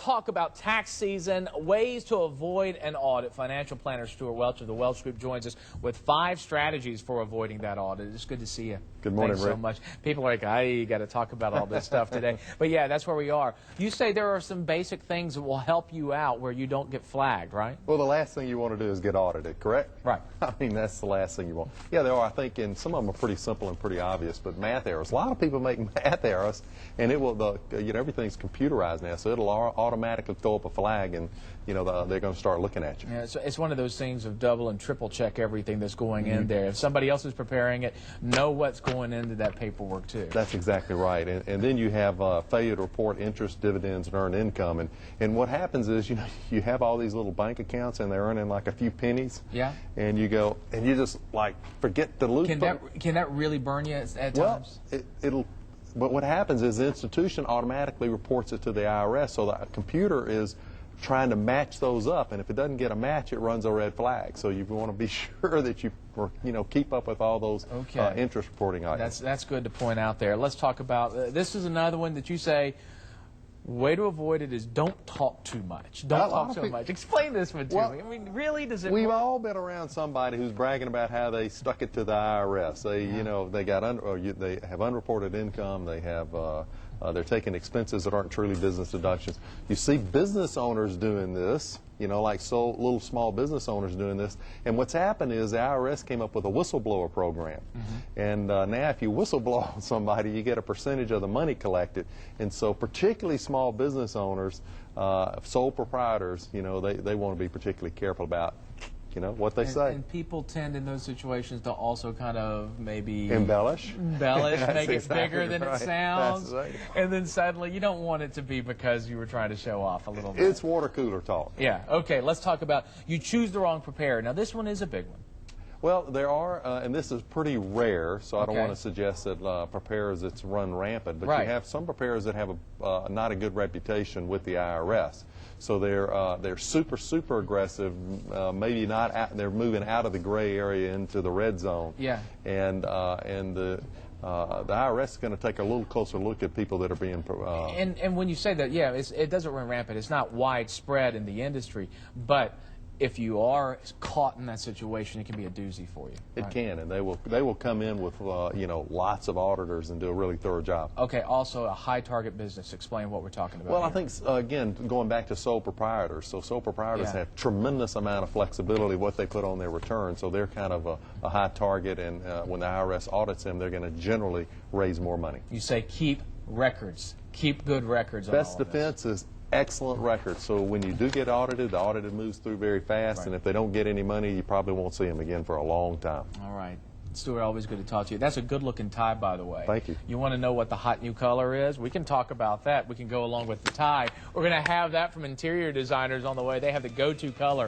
talk about tax season, ways to avoid an audit. Financial planner Stewart Welch of the Welch Group joins us with 5 strategies for avoiding that audit. It's good to see you. Good morning, Thanks so Rick. much. People are like, I got to talk about all this stuff today. But yeah, that's where we are. You say there are some basic things that will help you out where you don't get flagged, right? Well, the last thing you want to do is get audited, correct? Right. I mean, that's the last thing you want. Yeah, there are, I think, and some of them are pretty simple and pretty obvious, but math errors. A lot of people make math errors, and it will, everything's computerized now, so it'll automatically throw up a flag, and, they're going to start looking at you. Yeah, so it's one of those things of double and triple check everything that's going in there. If somebody else is preparing it, know what's going into that paperwork too. That's exactly right. And then you have failure to report interest, dividends, and earned income. And what happens is, you have all these little bank accounts, and they're earning like a few pennies. Yeah. And you go, and you just like forget to lose. Can that really burn you at times? Well, but what happens is the institution automatically reports it to the IRS, so the computer is trying to match those up, and if it doesn't get a match, it runs a red flag. So you want to be sure that you keep up with all those interest reporting items. That's good to point out there. Let's talk about this is another one that you say way to avoid it is don't talk too much. Don't talk so much. Explain this one to me. I mean, really, does it? We've all been around somebody who's bragging about how they stuck it to the IRS. They have unreported income. They have they're taking expenses that aren't truly business deductions. You see business owners doing this, like little small business owners doing this. And what's happened is the IRS came up with a whistleblower program. And now if you whistleblow on somebody, you get a percentage of the money collected. And so particularly small business owners, sole proprietors, they want to be particularly careful about what they say. And people tend in those situations to also kind of maybe embellish, make it bigger than it sounds. That's right. And then suddenly you don't want it to be because you were trying to show off a little bit. It's water cooler talk. Yeah. Okay, let's talk about you choose the wrong preparer. Now this one is a big one. Well, there are, and this is pretty rare, so I don't want to suggest that preparers it's run rampant, but you have some preparers that have not a good reputation with the IRS. So they're super aggressive. Maybe not. They're moving out of the gray area into the red zone. Yeah. And the IRS is going to take a little closer look at people that are being. And when you say that, yeah, it doesn't run rampant. It's not widespread in the industry, but if you are caught in that situation, it can be a doozy for you. It can, and they will come in with lots of auditors and do a really thorough job. Okay. Also, a high target business. Explain what we're talking about. Well, here. I think again going back to sole proprietors. So sole proprietors have tremendous amount of flexibility what they put on their return. So they're kind of a high target, and when the IRS audits them, they're going to generally raise more money. You say keep records. Keep good records. Best defense is excellent records. So when you do get audited, the auditor moves through very fast, and if they don't get any money, you probably won't see them again for a long time. All right. Stewart, always good to talk to you. That's a good-looking tie, by the way. Thank you. You want to know what the hot new color is? We can talk about that. We can go along with the tie. We're going to have that from interior designers on the way. They have the go-to color